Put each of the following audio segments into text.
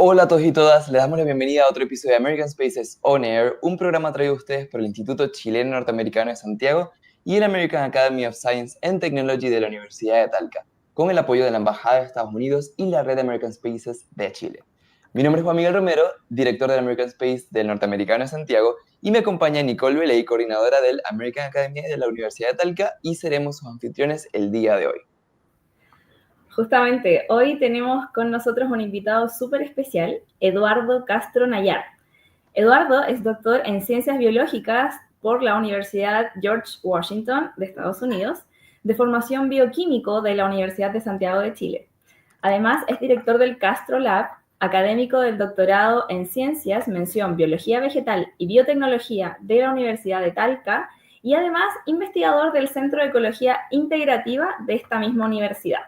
Hola a todos y todas, les damos la bienvenida a otro episodio de American Spaces On Air, un programa traído a ustedes por el Instituto Chileno Norteamericano de Santiago y el American Academy of Science and Technology de la Universidad de Talca, con el apoyo de la Embajada de Estados Unidos y la red de American Spaces de Chile. Mi nombre es Juan Miguel Romero, director del American Space del Norteamericano de Santiago, y me acompaña Nicole Veley, coordinadora del American Academy de la Universidad de Talca, y seremos sus anfitriones el día de hoy. Justamente, hoy tenemos con nosotros un invitado súper especial, Eduardo Castro Nayar. Eduardo es doctor en Ciencias Biológicas por la Universidad George Washington de Estados Unidos, de formación bioquímico de la Universidad de Santiago de Chile. Además, es director del Castro Lab, académico del doctorado en Ciencias, mención Biología Vegetal y Biotecnología de la Universidad de Talca, y además investigador del Centro de Ecología Integrativa de esta misma universidad.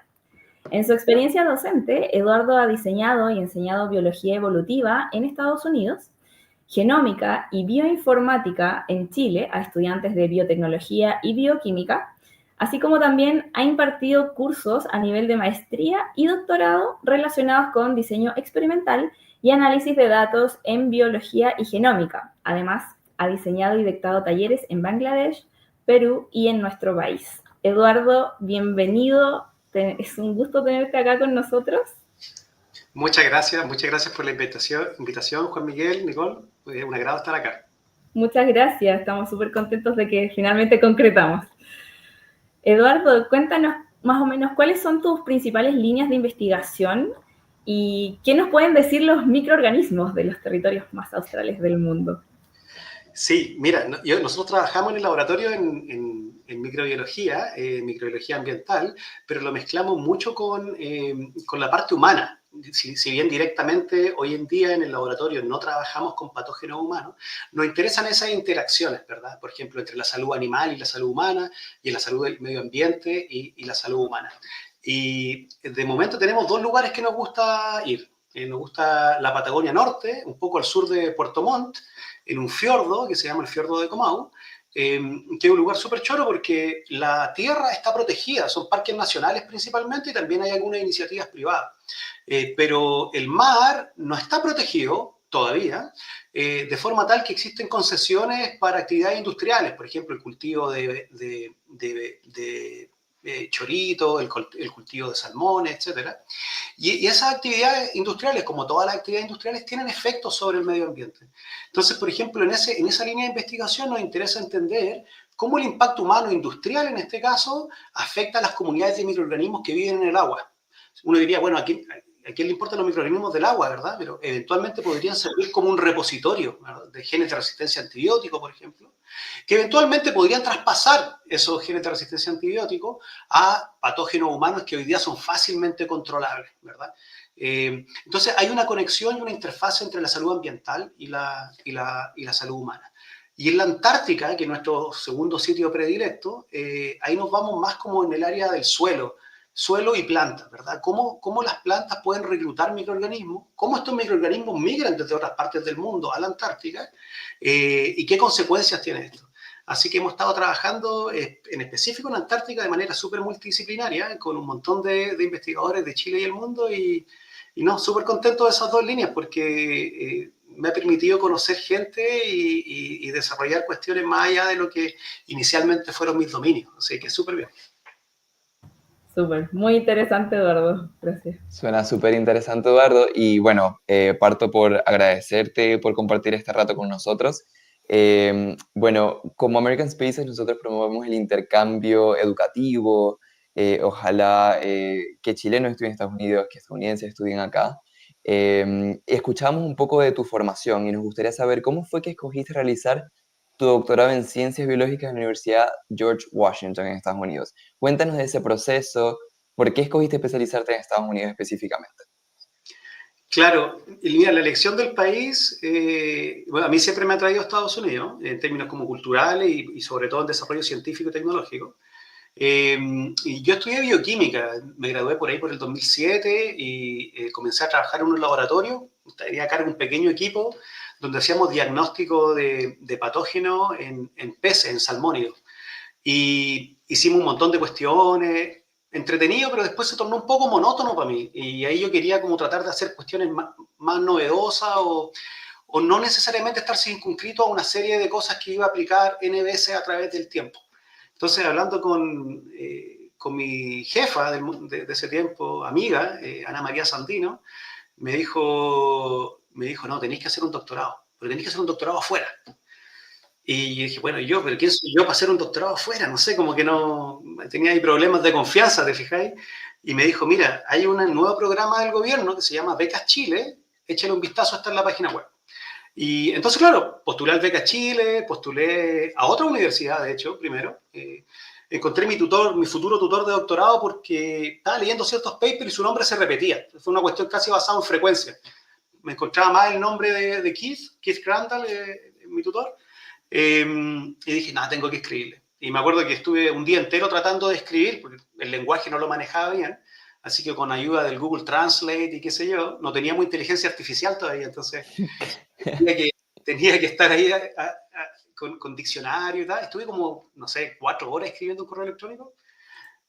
En su experiencia docente, Eduardo ha diseñado y enseñado biología evolutiva en Estados Unidos, genómica y bioinformática en Chile a estudiantes de biotecnología y bioquímica, así como también ha impartido cursos a nivel de maestría y doctorado relacionados con diseño experimental y análisis de datos en biología y genómica. Además, ha diseñado y dictado talleres en Bangladesh, Perú y en nuestro país. Eduardo, bienvenido. Es un gusto tenerte acá con nosotros. Muchas gracias por la invitación, Juan Miguel, Nicole. Es un agrado estar acá. Muchas gracias, estamos súper contentos de que finalmente concretamos. Eduardo, cuéntanos más o menos cuáles son tus principales líneas de investigación y qué nos pueden decir los microorganismos de los territorios más australes del mundo. Sí, mira, nosotros trabajamos en el laboratorio en microbiología, microbiología ambiental, pero lo mezclamos mucho con la parte humana. Si bien directamente hoy en día en el laboratorio no trabajamos con patógenos humanos, nos interesan esas interacciones, ¿verdad? Por ejemplo, entre la salud animal y la salud humana, y la salud del medio ambiente y la salud humana. Y de momento tenemos dos lugares que nos gusta ir. Nos gusta la Patagonia Norte, un poco al sur de Puerto Montt, en un fiordo que se llama el fiordo de Comau, que es un lugar súper choro porque la tierra está protegida, son parques nacionales principalmente y también hay algunas iniciativas privadas. Pero el mar no está protegido todavía, de forma tal que existen concesiones para actividades industriales, por ejemplo, el cultivo de chorito, el cultivo de salmones, etcétera. Y esas actividades industriales, como todas las actividades industriales, tienen efectos sobre el medio ambiente. Entonces, por ejemplo, en esa línea de investigación nos interesa entender cómo el impacto humano industrial, en este caso, afecta a las comunidades de microorganismos que viven en el agua. Uno diría, bueno, ¿a quién le importan los microorganismos del agua, verdad? Pero eventualmente podrían servir como un repositorio, ¿verdad?, de genes de resistencia a antibióticos, por ejemplo, que eventualmente podrían traspasar esos genes de resistencia a antibióticos a patógenos humanos que hoy día son fácilmente controlables, ¿verdad? Entonces hay una conexión y una interfaz entre la salud ambiental y la salud humana. Y en la Antártica, que es nuestro segundo sitio predilecto, ahí nos vamos más como en el área del suelo y plantas, ¿verdad? ¿Cómo las plantas pueden reclutar microorganismos? ¿Cómo estos microorganismos migran desde otras partes del mundo a la Antártica? ¿Y qué consecuencias tiene esto? Así que hemos estado trabajando en específico en Antártica de manera súper multidisciplinaria, con un montón de investigadores de Chile y el mundo, y no, súper contento de esas dos líneas porque me ha permitido conocer gente y desarrollar cuestiones más allá de lo que inicialmente fueron mis dominios. Así que súper bien. Súper, muy interesante, Eduardo. Gracias. Suena súper interesante, Eduardo, y bueno, parto por agradecerte por compartir este rato con nosotros. Bueno, como American Spaces nosotros promovemos el intercambio educativo, ojalá que chilenos estudien en Estados Unidos, que estadounidenses estudien acá. Escuchamos un poco de tu formación y nos gustaría saber cómo fue que escogiste realizar tu doctorado en Ciencias Biológicas en la Universidad George Washington en Estados Unidos. Cuéntanos de ese proceso. ¿Por qué escogiste especializarte en Estados Unidos específicamente? Claro, y mira, la elección del país, bueno, a mí siempre me ha traído a Estados Unidos, en términos como culturales y sobre todo en desarrollo científico y tecnológico. Y yo estudié bioquímica, me gradué por ahí por el 2007 y comencé a trabajar en un laboratorio, tenía a cargo un pequeño equipo donde hacíamos diagnóstico de patógenos en peces, en salmónidos. Y hicimos un montón de cuestiones, entretenido, pero después se tornó un poco monótono para mí. Y ahí yo quería como tratar de hacer cuestiones más novedosa o no necesariamente estar circunscrito a una serie de cosas que iba a aplicar N veces a través del tiempo. Entonces, hablando con mi jefa de ese tiempo, amiga, Ana María Sandino, me dijo, no, tenéis que hacer un doctorado, pero tenéis que hacer un doctorado afuera. Y yo dije, bueno, pero ¿quién soy yo para hacer un doctorado afuera? No sé, como que no, tenía ahí problemas de confianza, ¿te fijáis? Y me dijo, mira, hay un nuevo programa del gobierno que se llama Becas Chile, échale un vistazo, está en la página web. Y entonces, claro, postulé al Becas Chile, postulé a otra universidad, de hecho, primero. Encontré mi futuro tutor de doctorado porque estaba leyendo ciertos papers y su nombre se repetía. Fue una cuestión casi basada en frecuencia. Me encontraba más el nombre de Keith Crandall, mi tutor, y dije, nada, tengo que escribirle. Y me acuerdo que estuve un día entero tratando de escribir, porque el lenguaje no lo manejaba bien, así que con ayuda del Google Translate y qué sé yo, no teníamos inteligencia artificial todavía, entonces tenía que estar ahí con diccionario y tal. Estuve como, no sé, 4 horas escribiendo un correo electrónico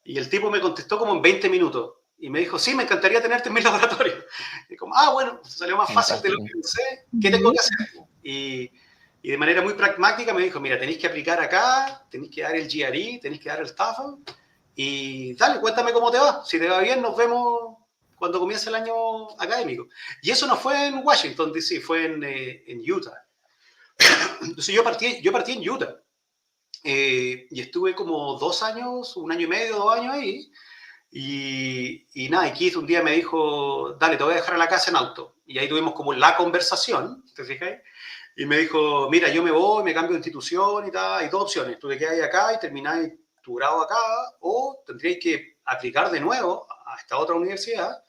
y el tipo me contestó como en 20 minutos. Y me dijo, sí, me encantaría tenerte en mi laboratorio. Y como, bueno, salió más fácil de lo que pensé. ¿Qué tengo que hacer? Y de manera muy pragmática me dijo, mira, tenéis que aplicar acá, tenéis que dar el GRE, tenéis que dar el TOEFL, y dale, cuéntame cómo te va. Si te va bien, nos vemos cuando comience el año académico. Y eso no fue en Washington, D.C., fue en Utah. Entonces yo partí en Utah. Y estuve como 2 años, 1 año y medio, 2 años ahí. Y nada, y Keith un día me dijo, dale, te voy a dejar a la casa en auto. Y ahí tuvimos como la conversación, ¿te fijáis? Y me dijo, mira, yo me voy, me cambio de institución y tal, hay 2 opciones. Tú te quedas acá y termináis tu grado acá, o tendríais que aplicar de nuevo a esta otra universidad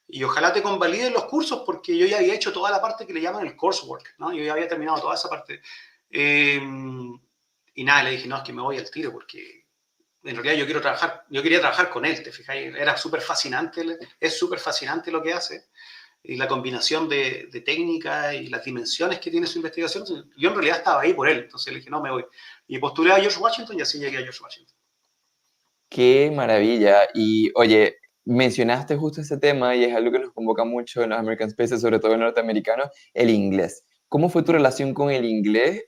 y ojalá te convaliden los cursos porque yo ya había hecho toda la parte que le llaman el coursework, ¿no? Yo ya había terminado toda esa parte. Y nada, le dije, no, es que me voy al tiro porque en realidad yo quería trabajar con él, ¿te fijáis? Era súper fascinante, es súper fascinante lo que hace y la combinación de técnica y las dimensiones que tiene su investigación. Yo en realidad estaba ahí por él, entonces le dije, no, me voy. Y postulé a George Washington y así llegué a George Washington. Qué maravilla. Y oye, mencionaste justo ese tema y es algo que nos convoca mucho en los American Spaces, sobre todo en norteamericanos, el inglés. ¿Cómo fue tu relación con el inglés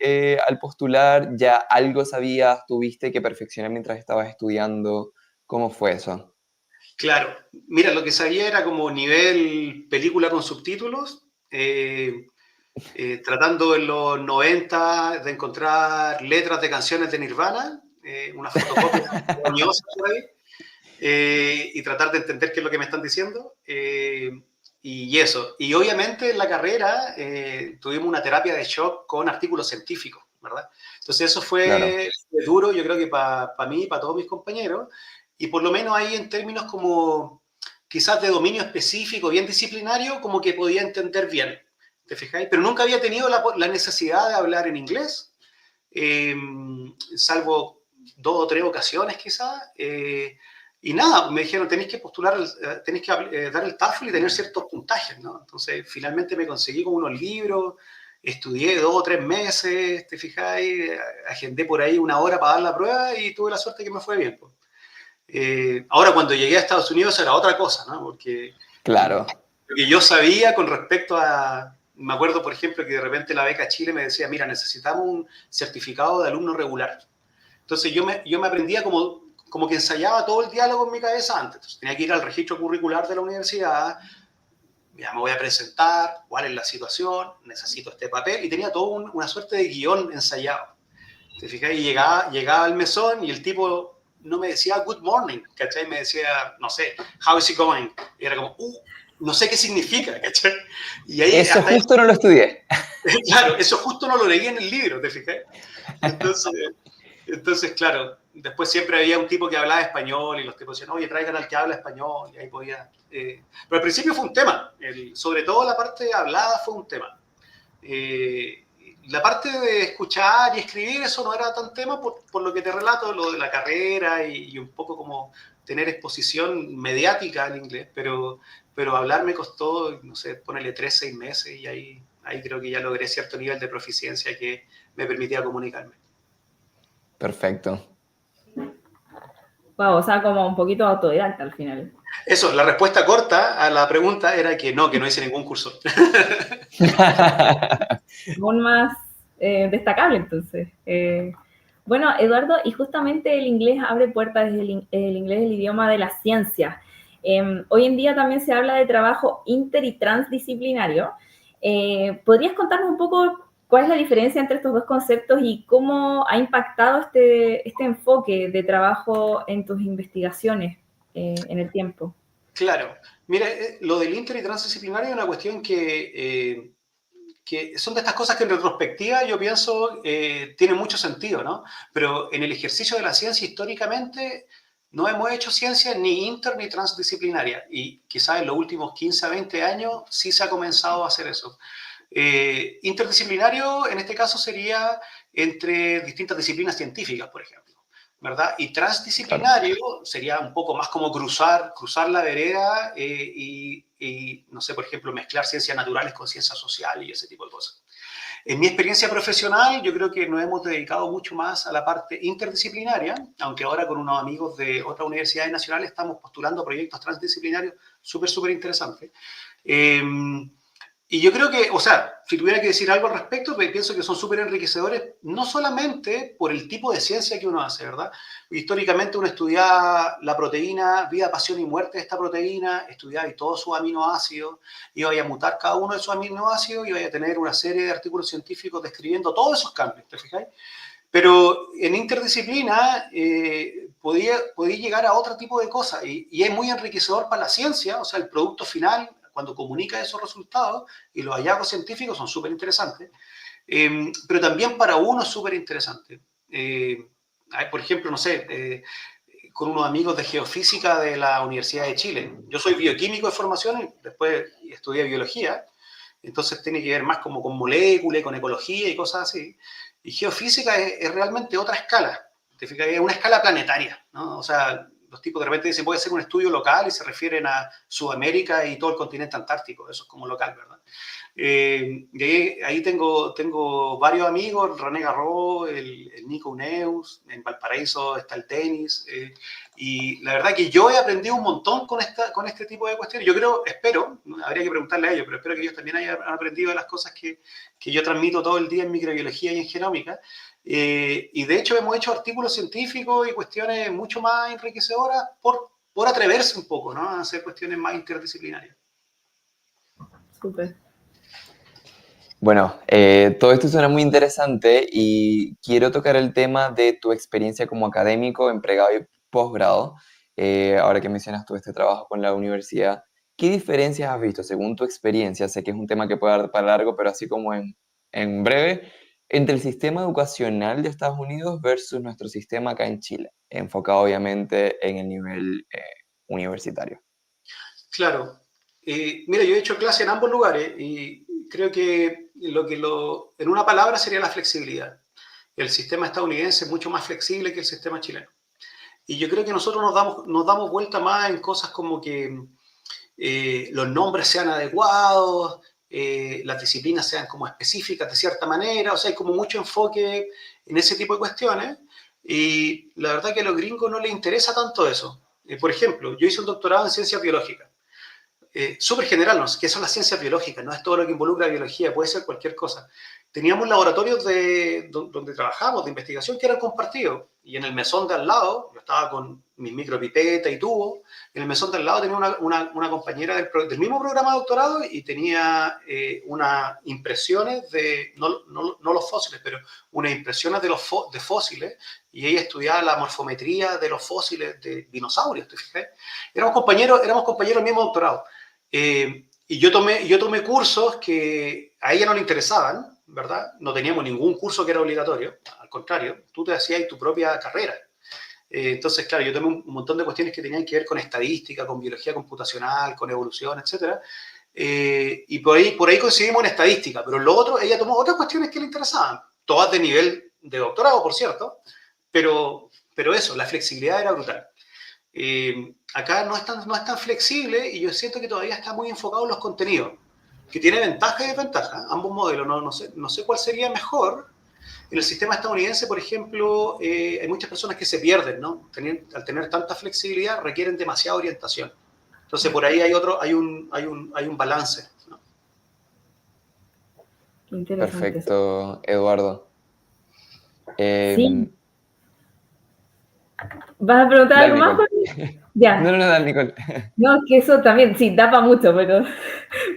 al postular? ¿Ya algo sabías, tuviste que perfeccionar mientras estabas estudiando? ¿Cómo fue eso? Claro, mira, lo que sabía era como nivel película con subtítulos, tratando en los 90 de encontrar letras de canciones de Nirvana, una fotocopia por ahí, y tratar de entender qué es lo que me están diciendo. Y eso. Y obviamente en la carrera tuvimos una terapia de shock con artículos científicos, ¿verdad? Entonces eso Claro, fue duro, yo creo que para mí y para todos mis compañeros. Y por lo menos ahí en términos como quizás de dominio específico, bien disciplinario, como que podía entender bien. ¿Te fijáis? Pero nunca había tenido la necesidad de hablar en inglés, eh, salvo 2 o 3 ocasiones quizás. Y nada, me dijeron, tenéis que postular, tenéis que dar el TOEFL y tener ciertos puntajes, ¿no? Entonces, finalmente me conseguí como unos libros, estudié 2 o 3 meses, te fijáis, agendé por ahí 1 hora para dar la prueba y tuve la suerte que me fue bien. Pues. Ahora, cuando llegué a Estados Unidos era otra cosa, ¿no? Porque claro. lo que yo sabía con respecto a... Me acuerdo, por ejemplo, que de repente la beca Chile me decía, mira, necesitamos un certificado de alumno regular. Entonces yo me aprendía como que ensayaba todo el diálogo en mi cabeza antes. Entonces, tenía que ir al registro curricular de la universidad, ya me voy a presentar, cuál es la situación, necesito este papel, y tenía todo una suerte de guión ensayado. ¿Te fijas? Y llegaba al mesón y el tipo no me decía good morning, ¿cachai? Me decía, no sé, how is it going? Y era como, no sé qué significa, ¿cachai? Y ahí, Eso hasta ahí, justo no lo estudié. claro, eso justo no lo leí en el libro, ¿te fijas? Entonces, claro, después siempre había un tipo que hablaba español y los tipos decían, oye, traigan al que habla español, y ahí podía... Pero al principio fue un tema, sobre todo la parte hablada fue un tema. La parte de escuchar y escribir, eso no era tan tema por lo que te relato, lo de la carrera y un poco como tener exposición mediática en inglés, pero hablar me costó, no sé, ponerle 3, 6 meses y ahí creo que ya logré cierto nivel de proficiencia que me permitía comunicarme. Perfecto. Wow, o sea, como un poquito autodidacta al final. Eso, la respuesta corta a la pregunta era que no hice ningún curso. Aún más destacable entonces. Bueno, Eduardo, y justamente el inglés abre puertas, el inglés es el idioma de la ciencia. Hoy en día también se habla de trabajo inter y transdisciplinario. ¿Podrías contarnos un poco cuál es la diferencia entre estos dos conceptos y cómo ha impactado este enfoque de trabajo en tus investigaciones en el tiempo? Claro. Mira, lo del inter y transdisciplinario es una cuestión que son de estas cosas que en retrospectiva yo pienso tienen mucho sentido, ¿no? Pero en el ejercicio de la ciencia históricamente no hemos hecho ciencia ni inter ni transdisciplinaria y quizás en los últimos 15 a 20 años sí se ha comenzado a hacer eso. Interdisciplinario en este caso sería entre distintas disciplinas científicas, por ejemplo, ¿verdad? Y Claro. transdisciplinario sería un poco más como cruzar la vereda no sé, por ejemplo, mezclar ciencias naturales con ciencias sociales y ese tipo de cosas. En mi experiencia profesional, yo creo que nos hemos dedicado mucho más a la parte interdisciplinaria, aunque ahora con unos amigos de otras universidades nacionales estamos postulando proyectos transdisciplinarios súper interesantes. Eh, y yo creo que, o sea, si tuviera que decir algo al respecto, pues pienso que son súper enriquecedores, no solamente por el tipo de ciencia que uno hace, ¿verdad? Históricamente uno estudiaba la proteína, vida, pasión y muerte de esta proteína, estudiaba todos sus aminoácidos, iba a mutar cada uno de sus aminoácidos, iba a tener una serie de artículos científicos describiendo todos esos cambios, ¿te fijáis? Pero en interdisciplina podía llegar a otro tipo de cosas y es muy enriquecedor para la ciencia, o sea, el producto final, cuando comunica esos resultados y los hallazgos científicos son súper interesantes, pero también para uno es súper interesante. Por ejemplo, no sé, con unos amigos de geofísica de la Universidad de Chile. Yo soy bioquímico de formación y después estudié biología, entonces tiene que ver más como con moléculas, con ecología y cosas así. Y geofísica es realmente otra escala, ¿te fijas? Es una escala planetaria, ¿no? O sea, los tipos de repente dicen, puede ser un estudio local y se refieren a Sudamérica y todo el continente antártico, eso es como local, ¿verdad? Y ahí tengo varios amigos, René Garro, el Nico Uneus, en Valparaíso está el tenis, y la verdad que yo he aprendido un montón con este tipo de cuestiones. Yo creo, espero, habría que preguntarle a ellos, pero espero que ellos también hayan aprendido de las cosas que yo transmito todo el día en microbiología y en genómica. Y de hecho hemos hecho artículos científicos y cuestiones mucho más enriquecedoras por atreverse un poco, ¿no? A hacer cuestiones más interdisciplinarias. Súper. Bueno, todo esto suena muy interesante y quiero tocar el tema de tu experiencia como académico en pregrado y posgrado. Ahora que mencionas tú este trabajo con la universidad, ¿qué diferencias has visto según tu experiencia? Sé que es un tema que puede dar para largo, pero así como en breve, entre el sistema educacional de Estados Unidos versus nuestro sistema acá en Chile, enfocado obviamente en el nivel universitario. Claro. Mira, yo he hecho clase en ambos lugares y creo que en una palabra sería la flexibilidad. El sistema estadounidense es mucho más flexible que el sistema chileno. Y yo creo que nosotros nos damos vuelta más en cosas como que los nombres sean adecuados, las disciplinas sean como específicas de cierta manera, o sea, hay como mucho enfoque en ese tipo de cuestiones. Y la verdad que a los gringos no les interesa tanto eso. Por ejemplo, yo hice un doctorado en ciencias biológicas súper general, ¿no? ¿Qué son las ciencias biológicas? No es todo lo que involucra la biología, puede ser cualquier cosa. Teníamos laboratorios donde trabajamos, de investigación, que eran compartidos. Y en el mesón de al lado, yo estaba con mis micropipeta y tubo, en el mesón de al lado tenía una compañera del mismo programa de doctorado y tenía unas impresiones no los fósiles, pero unas impresiones de fósiles, y ella estudiaba la morfometría de los fósiles de dinosaurios, ¿te fijas? Éramos compañeros del mismo doctorado. Y yo tomé cursos que a ella no le interesaban, ¿verdad? No teníamos ningún curso que era obligatorio, al contrario, tú te hacías tu propia carrera. Entonces, claro, yo tomé un montón de cuestiones que tenían que ver con estadística, con biología computacional, con evolución, etc. Y por ahí coincidimos en estadística, pero lo otro, ella tomó otras cuestiones que le interesaban, todas de nivel de doctorado, por cierto, pero eso, la flexibilidad era brutal. Acá no es tan flexible y yo siento que todavía está muy enfocado en los contenidos, que tiene ventajas y desventajas, ambos modelos, no sé cuál sería mejor, En el sistema estadounidense, por ejemplo, hay muchas personas que se pierden, ¿no? Al tener tanta flexibilidad, requieren demasiada orientación. Entonces, por ahí hay un balance, ¿no? Interesante. Perfecto, Eduardo. Sí. ¿Vas a preguntar Dale, algo más, Nicole. Jorge? Ya. No, dale, Nicole. No, es que eso también, sí, da para mucho, pero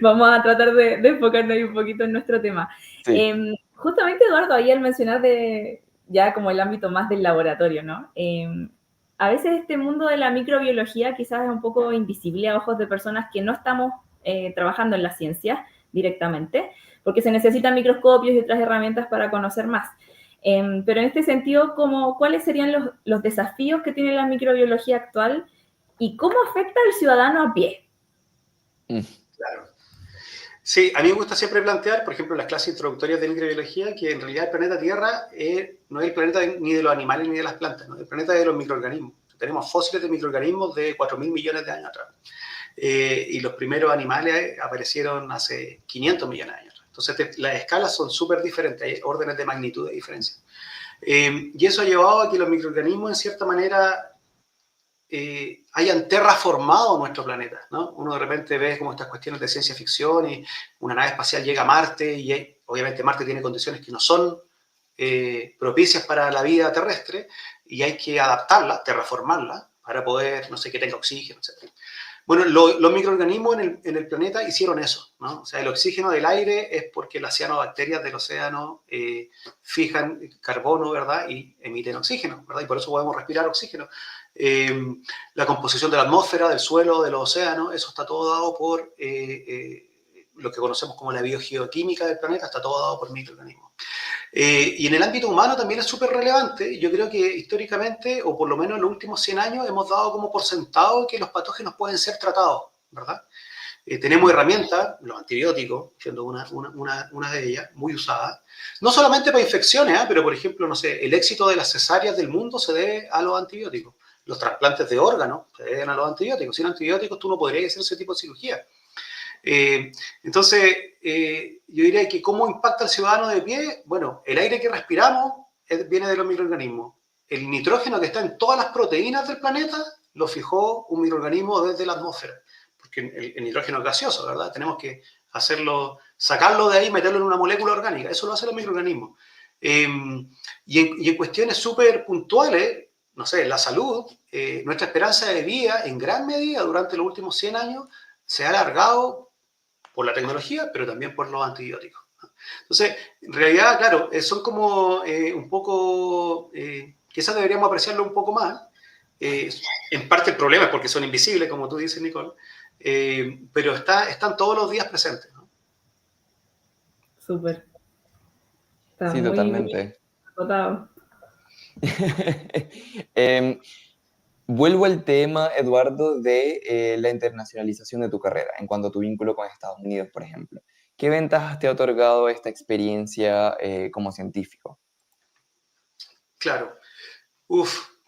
vamos a tratar de enfocarnos ahí un poquito en nuestro tema. Sí. Justamente, Eduardo, ahí al mencionar ya como el ámbito más del laboratorio, ¿no? A veces este mundo de la microbiología quizás es un poco invisible a ojos de personas que no estamos trabajando en la ciencia directamente, porque se necesitan microscopios y otras herramientas para conocer más. Pero en este sentido, ¿cuáles serían los desafíos que tiene la microbiología actual y cómo afecta al ciudadano a pie? Claro. Sí, a mí me gusta siempre plantear, por ejemplo, en las clases introductorias de microbiología, que en realidad el planeta Tierra no es el planeta ni de los animales ni de las plantas, ¿no? El planeta de los microorganismos. Tenemos fósiles de microorganismos de 4.000 millones de años atrás. Y los primeros animales aparecieron hace 500 millones de años atrás. Entonces, las escalas son súper diferentes, hay órdenes de magnitud de diferencia. Y eso ha llevado a que los microorganismos, en cierta manera, hayan terraformado nuestro planeta, ¿no? Uno de repente ve como estas cuestiones de ciencia ficción y una nave espacial llega a Marte y obviamente Marte tiene condiciones que no son propicias para la vida terrestre y hay que adaptarla, terraformarla para poder, no sé, que tenga oxígeno, etc. Bueno, los microorganismos en el planeta hicieron eso, ¿no? O sea, el oxígeno del aire es porque las cianobacterias del océano fijan carbono, ¿verdad? Y emiten oxígeno, ¿verdad? Y por eso podemos respirar oxígeno. La composición de la atmósfera, del suelo, de los océanos, eso está todo dado por lo que conocemos como la biogeoquímica del planeta, está todo dado por microorganismos. Y en el ámbito humano también es súper relevante. Yo creo que históricamente, o por lo menos en los últimos 100 años, hemos dado como por sentado que los patógenos pueden ser tratados, ¿verdad? Tenemos herramientas, los antibióticos, siendo una de ellas, muy usada, no solamente para infecciones, pero por ejemplo, no sé, el éxito de las cesáreas del mundo se debe a los antibióticos. Los trasplantes de órganos se deben a los antibióticos. Sin antibióticos tú no podrías hacer ese tipo de cirugía. Entonces, yo diría que ¿cómo impacta al ciudadano de pie? Bueno, el aire que respiramos viene de los microorganismos. El nitrógeno que está en todas las proteínas del planeta lo fijó un microorganismo desde la atmósfera, porque el nitrógeno es gaseoso, ¿verdad? Tenemos que sacarlo de ahí y meterlo en una molécula orgánica. Eso lo hacen los microorganismos. Y en cuestiones súper puntuales, no sé, la salud, nuestra esperanza de vida en gran medida durante los últimos 100 años se ha alargado por la tecnología, pero también por los antibióticos. Entonces, en realidad, claro, son como un poco, quizás deberíamos apreciarlo un poco más. En parte el problema es porque son invisibles, como tú dices, Nicole, pero están todos los días presentes, ¿no? Súper. Está Sí, muy bien totalmente. acotado. Vuelvo al tema, Eduardo, de la internacionalización de tu carrera en cuanto a tu vínculo con Estados Unidos, por ejemplo. ¿Qué ventajas te ha otorgado esta experiencia como científico? Claro.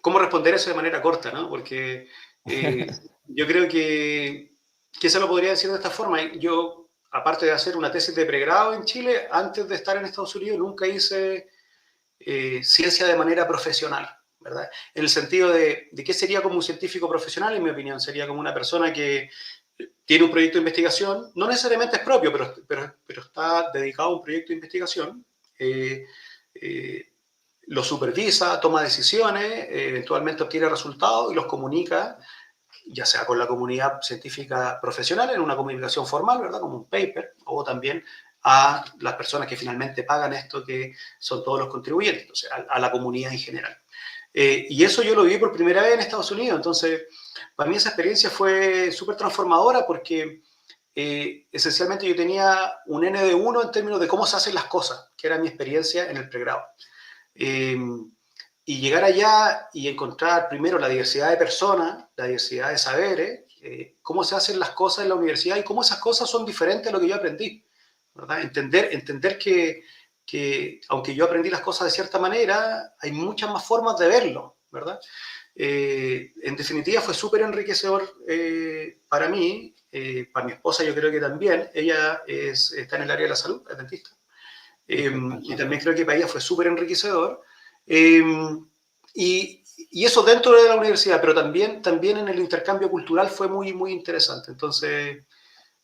¿Cómo responder eso de manera corta, ¿no? Porque yo creo que eso lo podría decir de esta forma. Yo, aparte de hacer una tesis de pregrado en Chile, antes de estar en Estados Unidos, nunca hice ciencia de manera profesional, ¿verdad? En el sentido de qué sería como un científico profesional, en mi opinión, sería como una persona que tiene un proyecto de investigación, no necesariamente es propio, pero está dedicado a un proyecto de investigación, lo supervisa, toma decisiones, eventualmente obtiene resultados y los comunica, ya sea con la comunidad científica profesional en una comunicación formal, ¿verdad? Como un paper, o también a las personas que finalmente pagan esto, que son todos los contribuyentes, o sea, a la comunidad en general. Y eso yo lo viví por primera vez en Estados Unidos, entonces para mí esa experiencia fue súper transformadora porque esencialmente yo tenía un N de 1 en términos de cómo se hacen las cosas, que era mi experiencia en el pregrado. Y llegar allá y encontrar primero la diversidad de personas, la diversidad de saberes, cómo se hacen las cosas en la universidad y cómo esas cosas son diferentes a lo que yo aprendí, ¿verdad? Entender que aunque yo aprendí las cosas de cierta manera, hay muchas más formas de verlo, ¿verdad? En definitiva fue súper enriquecedor para mí, para mi esposa yo creo que también, ella está en el área de la salud, es dentista. Y también creo que para ella fue súper enriquecedor. Y eso dentro de la universidad, pero también en el intercambio cultural fue muy, muy interesante. Entonces,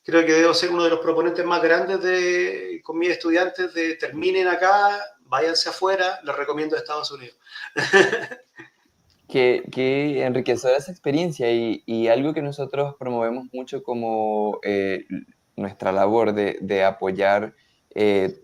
creo que debo ser uno de los proponentes más grandes con mis estudiantes de terminen acá, váyanse afuera, les recomiendo Estados Unidos. Qué enriquecedora esa experiencia y algo que nosotros promovemos mucho como nuestra labor de apoyar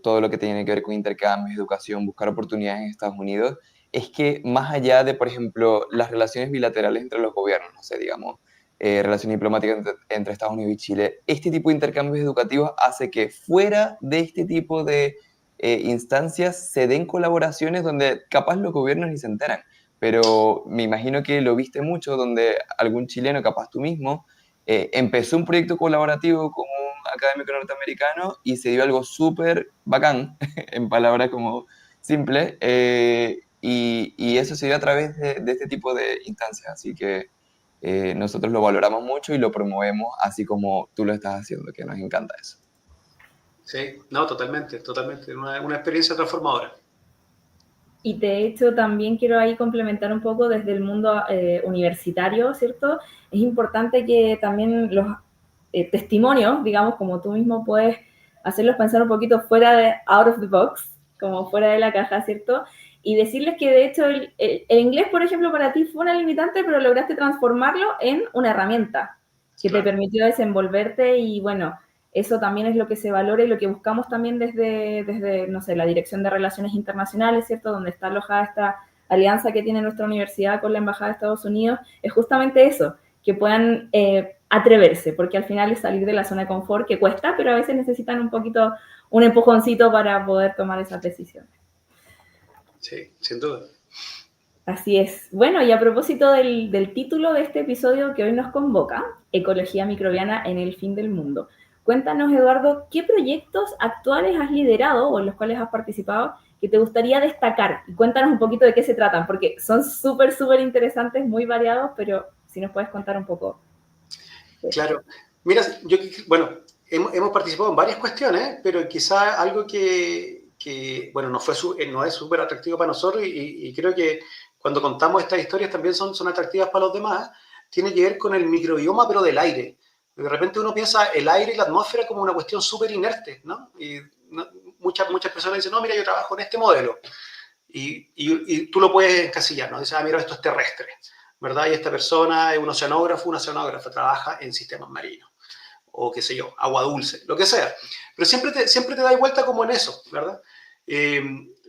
todo lo que tiene que ver con intercambios, educación, buscar oportunidades en Estados Unidos, es que más allá de, por ejemplo, las relaciones bilaterales entre los gobiernos, no sé, digamos, relaciones diplomáticas entre Estados Unidos y Chile, este tipo de intercambios educativos hace que fuera de este tipo de instancias se den colaboraciones donde capaz los gobiernos ni se enteran, pero me imagino que lo viste mucho, donde algún chileno, capaz tú mismo, empezó un proyecto colaborativo con un académico norteamericano y se dio algo súper bacán, en palabras como simples, y eso se dio a través de este tipo de instancias, así que nosotros lo valoramos mucho y lo promovemos así como tú lo estás haciendo, que nos encanta eso. Sí, no, totalmente, totalmente. Una experiencia transformadora. Y de hecho también quiero ahí complementar un poco desde el mundo universitario, ¿cierto? Es importante que también los testimonios, digamos, como tú mismo puedes hacerlos pensar un poquito fuera de out of the box, como fuera de la caja, ¿cierto? Y decirles que de hecho el inglés, por ejemplo, para ti fue una limitante, pero lograste transformarlo en una herramienta que te permitió desenvolverte y bueno, eso también es lo que se valora y lo que buscamos también desde, no sé, la Dirección de Relaciones Internacionales, ¿cierto? Donde está alojada esta alianza que tiene nuestra universidad con la Embajada de Estados Unidos, es justamente eso, que puedan atreverse, porque al final es salir de la zona de confort, que cuesta, pero a veces necesitan un poquito, un empujoncito para poder tomar esas decisiones. Sí, sin duda. Así es. Bueno, y a propósito del título de este episodio que hoy nos convoca, Ecología microbiana en el fin del mundo. Cuéntanos, Eduardo, ¿qué proyectos actuales has liderado o en los cuales has participado que te gustaría destacar? Y cuéntanos un poquito de qué se tratan, porque son súper, súper interesantes, muy variados, pero si nos puedes contar un poco. Claro. Mira, bueno, hemos participado en varias cuestiones, pero quizá algo bueno, no es súper atractivo para nosotros y creo que cuando contamos estas historias también son atractivas para los demás, tiene que ver con el microbioma, pero del aire. De repente uno piensa el aire y la atmósfera como una cuestión súper inerte, ¿no? Y muchas personas dicen, no, mira, yo trabajo en este modelo. Y tú lo puedes encasillar, ¿no? Dices, mira, esto es terrestre, ¿verdad? Y esta persona es una oceanógrafa, trabaja en sistemas marinos, o qué sé yo, agua dulce, lo que sea. Pero siempre te da vuelta como en eso, ¿verdad?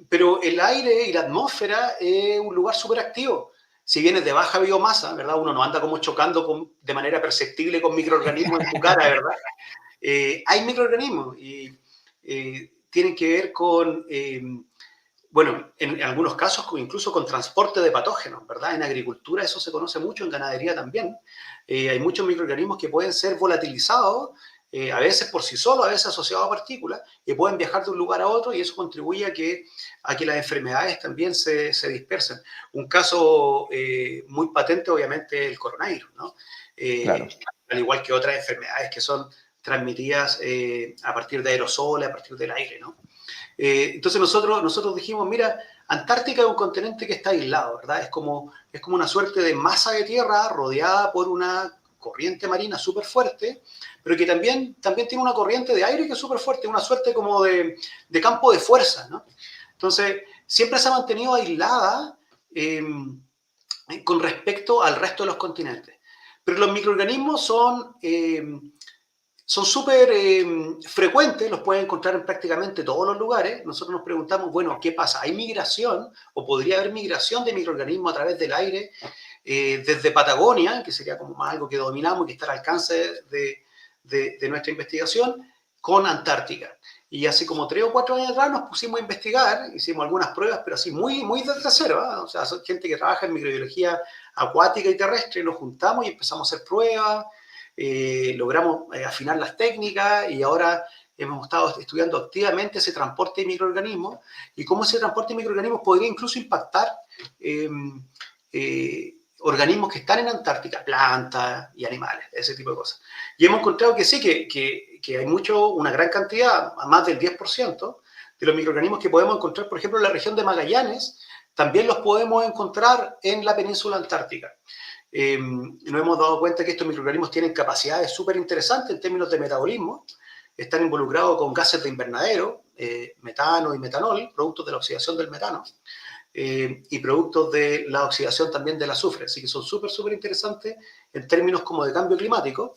Pero el aire y la atmósfera es un lugar súper activo. Si vienes de baja biomasa, ¿verdad? Uno no anda como chocando de manera perceptible con microorganismos en tu cara, ¿verdad? Hay microorganismos y tienen que ver con... bueno, en algunos casos incluso con transporte de patógenos, ¿verdad? En agricultura eso se conoce mucho, en ganadería también. Hay muchos microorganismos que pueden ser volatilizados, a veces por sí solos, a veces asociados a partículas, y pueden viajar de un lugar a otro y eso contribuye a que las enfermedades también se dispersen. Un caso muy patente, obviamente, es el coronavirus, ¿no? Claro. Al igual que otras enfermedades que son transmitidas a partir de aerosoles, a partir del aire, ¿no? Entonces nosotros dijimos, mira, Antártica es un continente que está aislado, ¿verdad? Es como una suerte de masa de tierra rodeada por una corriente marina súper fuerte, pero que también tiene una corriente de aire que es súper fuerte, una suerte como de campo de fuerza, ¿no? Entonces, siempre se ha mantenido aislada con respecto al resto de los continentes. Pero los microorganismos son súper frecuentes, los pueden encontrar en prácticamente todos los lugares. Nosotros nos preguntamos, bueno, ¿qué pasa? ¿Hay migración o podría haber migración de microorganismos a través del aire desde Patagonia, que sería como más algo que dominamos y que está al alcance de nuestra investigación, con Antártica? Y hace como 3 o 4 años atrás nos pusimos a investigar, hicimos algunas pruebas, pero así muy, muy desde cero, ¿eh? O sea, son gente que trabaja en microbiología acuática y terrestre, y nos juntamos y empezamos a hacer pruebas. Logramos afinar las técnicas y ahora hemos estado estudiando activamente ese transporte de microorganismos y cómo ese transporte de microorganismos podría incluso impactar organismos que están en Antártica, plantas y animales, ese tipo de cosas. Y hemos encontrado que sí, que hay una gran cantidad, más del 10%, de los microorganismos que podemos encontrar, por ejemplo, en la región de Magallanes, también los podemos encontrar en la península antártica. Nos hemos dado cuenta que estos microorganismos tienen capacidades súper interesantes en términos de metabolismo, están involucrados con gases de invernadero, metano y metanol, productos de la oxidación del metano, y productos de la oxidación también del azufre, así que son súper, súper interesantes en términos como de cambio climático.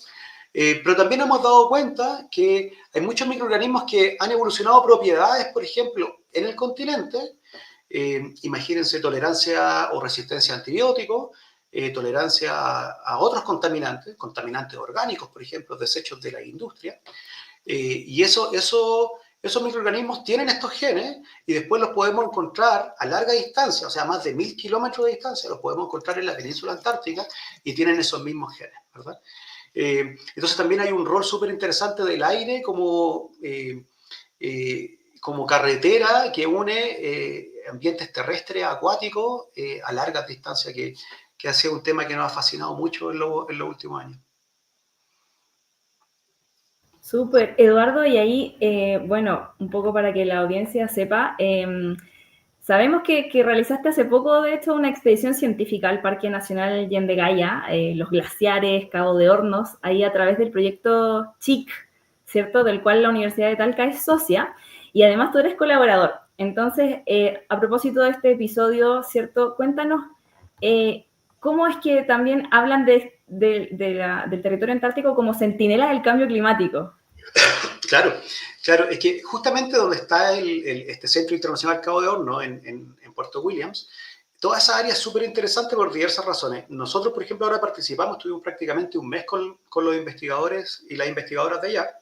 Pero también hemos dado cuenta que hay muchos microorganismos que han evolucionado propiedades, por ejemplo, en el continente. Imagínense tolerancia o resistencia a antibióticos, tolerancia a otros contaminantes, contaminantes orgánicos, por ejemplo, desechos de la industria. Y esos microorganismos tienen estos genes y después los podemos encontrar a larga distancia, o sea, más de 1000 kilómetros de distancia, los podemos encontrar en la península antártica y tienen esos mismos genes, ¿verdad? Entonces también hay un rol súper interesante del aire como carretera que une ambientes terrestres, acuáticos, a largas distancias, que ha sido un tema que nos ha fascinado mucho en los últimos años. Súper, Eduardo, y ahí, bueno, un poco para que la audiencia sepa, sabemos que realizaste hace poco, de hecho, una expedición científica al Parque Nacional Yendegaya, los glaciares, Cabo de Hornos, ahí a través del proyecto CHIC, ¿cierto? Del cual la Universidad de Talca es socia, y además tú eres colaborador. Entonces, a propósito de este episodio, ¿cierto? Cuéntanos cómo es que también hablan del territorio antártico como centinela del cambio climático. Claro, es que justamente donde está este Centro Internacional Cabo de Hornos, en Puerto Williams, toda esa área es súper interesante por diversas razones. Nosotros, por ejemplo, ahora participamos, estuvimos prácticamente un mes con los investigadores y las investigadoras de allá,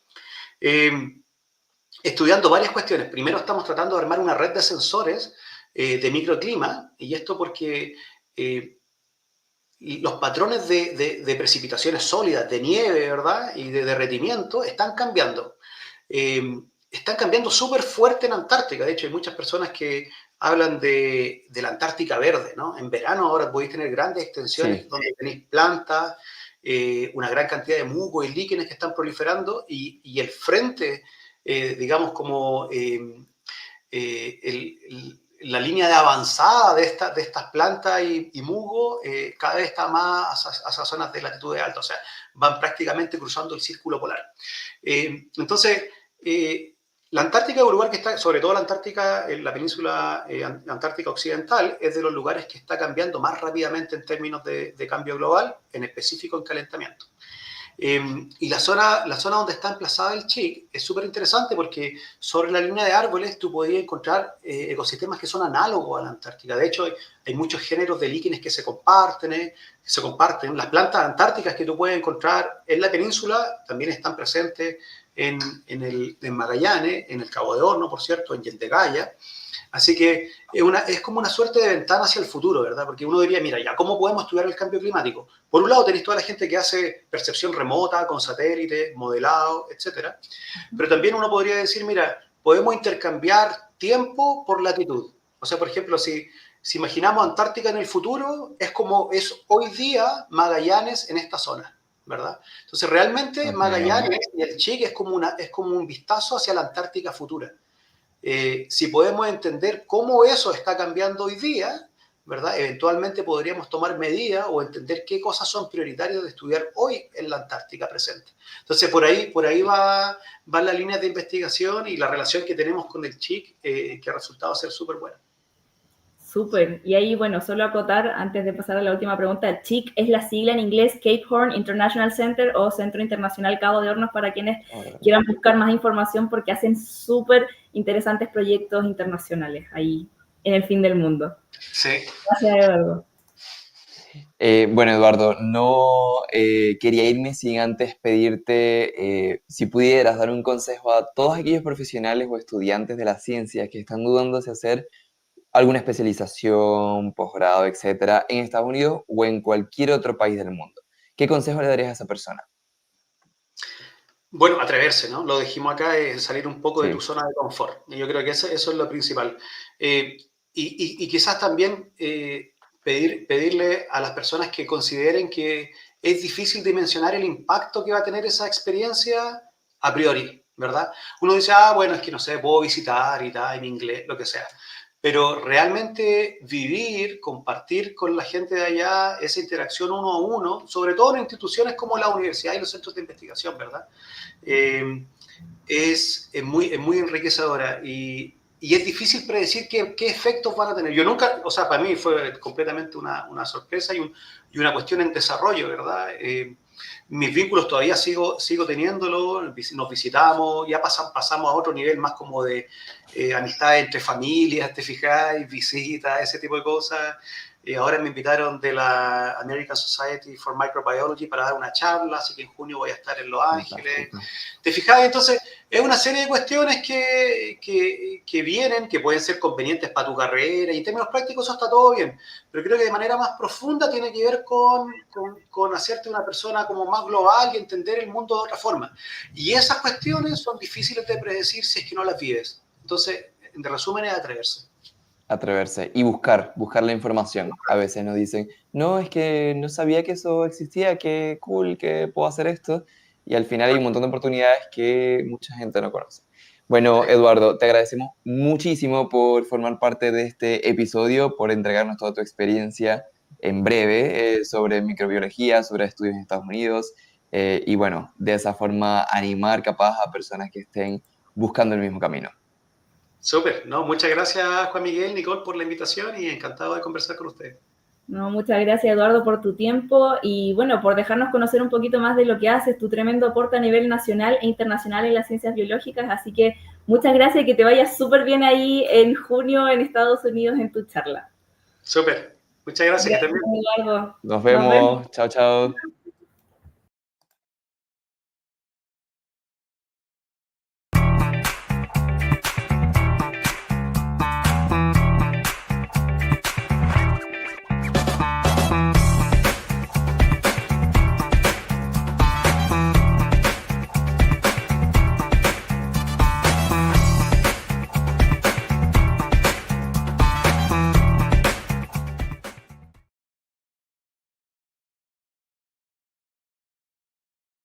estudiando varias cuestiones. Primero estamos tratando de armar una red de sensores de microclima, y esto porque los patrones de precipitaciones sólidas, de nieve, ¿verdad? Y de derretimiento están cambiando. Están cambiando súper fuerte en Antártica. De hecho, hay muchas personas que hablan de la Antártica verde, ¿no? En verano ahora podéis tener grandes extensiones donde tenéis plantas, una gran cantidad de musgos y líquenes que están proliferando, y el frente, digamos, como la línea de avanzada de estas plantas y musgo cada vez está más hacia zonas de latitudes altas, o sea, van prácticamente cruzando el círculo polar. Entonces, la Antártica es un lugar que está, sobre todo la Antártica, la península antártica occidental, es de los lugares que está cambiando más rápidamente en términos de cambio global, en específico en calentamiento. Y la zona donde está emplazada el CHIC es súper interesante porque sobre la línea de árboles tú podías encontrar ecosistemas que son análogos a la Antártica. De hecho, hay muchos géneros de líquenes que se comparten. Las plantas antárticas que tú puedes encontrar en la península también están presentes en Magallanes, en el Cabo de Hornos, por cierto, en Yendegaya. Así que es como una suerte de ventana hacia el futuro, ¿verdad? Porque uno diría, mira, ya, ¿cómo podemos estudiar el cambio climático? Por un lado tenéis toda la gente que hace percepción remota, con satélites, modelado, etcétera. Pero también uno podría decir, mira, podemos intercambiar tiempo por latitud. O sea, por ejemplo, si imaginamos Antártica en el futuro, es como es hoy día Magallanes en esta zona, ¿verdad? Entonces, realmente Magallanes y el CHIC es como un vistazo hacia la Antártica futura. Si podemos entender cómo eso está cambiando hoy día, ¿verdad? Eventualmente podríamos tomar medidas o entender qué cosas son prioritarias de estudiar hoy en la Antártica presente. Entonces, por ahí va la línea de investigación y la relación que tenemos con el CHIC, que ha resultado ser súper buena. Súper. Y ahí, bueno, solo acotar, antes de pasar a la última pregunta, CHIC es la sigla en inglés Cape Horn International Center o Centro Internacional Cabo de Hornos, para quienes quieran buscar más información, porque hacen súper interesantes proyectos internacionales ahí en el fin del mundo. Sí. Gracias, Eduardo. Bueno, Eduardo, no quería irme sin antes pedirte si pudieras dar un consejo a todos aquellos profesionales o estudiantes de la ciencia que están dudando si hacer alguna especialización, posgrado, etcétera, en Estados Unidos o en cualquier otro país del mundo. ¿Qué consejo le darías a esa persona? Bueno, atreverse, ¿no? Lo dijimos acá, es salir un poco de tu zona de confort. Y yo creo que eso es lo principal. Y quizás también pedirle a las personas que consideren que es difícil dimensionar el impacto que va a tener esa experiencia a priori, ¿verdad? Uno dice, ah, bueno, es que no sé, puedo visitar y tal, en inglés, lo que sea. Pero realmente vivir, compartir con la gente de allá esa interacción uno a uno, sobre todo en instituciones como la universidad y los centros de investigación, ¿verdad? Es muy enriquecedora y es difícil predecir qué efectos van a tener. Yo nunca, o sea, para mí fue completamente una sorpresa y una cuestión en desarrollo, ¿verdad? Mis vínculos todavía sigo teniéndolo, nos visitamos, ya pasamos a otro nivel más como de amistad entre familias, te fijáis, visitas, ese tipo de cosas. Ahora me invitaron de la American Society for Microbiology para dar una charla, así que en junio voy a estar en Los Ángeles. ¿Te fijas? Entonces, es una serie de cuestiones que vienen, que pueden ser convenientes para tu carrera, y en términos prácticos eso está todo bien, pero creo que de manera más profunda tiene que ver con hacerte una persona como más global y entender el mundo de otra forma. Y esas cuestiones son difíciles de predecir si es que no las vives. Entonces, en resumen, es atreverse. Atreverse y buscar la información. A veces nos dicen, no, es que no sabía que eso existía, qué cool, que puedo hacer esto. Y al final hay un montón de oportunidades que mucha gente no conoce. Bueno, Eduardo, te agradecemos muchísimo por formar parte de este episodio, por entregarnos toda tu experiencia en breve sobre microbiología, sobre estudios en Estados Unidos. Y bueno, de esa forma animar capaz a personas que estén buscando el mismo camino. Súper, ¿no? Muchas gracias, Juan Miguel, Nicole, por la invitación y encantado de conversar con ustedes. No, muchas gracias, Eduardo, por tu tiempo y, bueno, por dejarnos conocer un poquito más de lo que haces, tu tremendo aporte a nivel nacional e internacional en las ciencias biológicas. Así que muchas gracias y que te vayas súper bien ahí en junio en Estados Unidos en tu charla. Súper, muchas gracias. Gracias, Eduardo. Nos vemos. Chao, chao.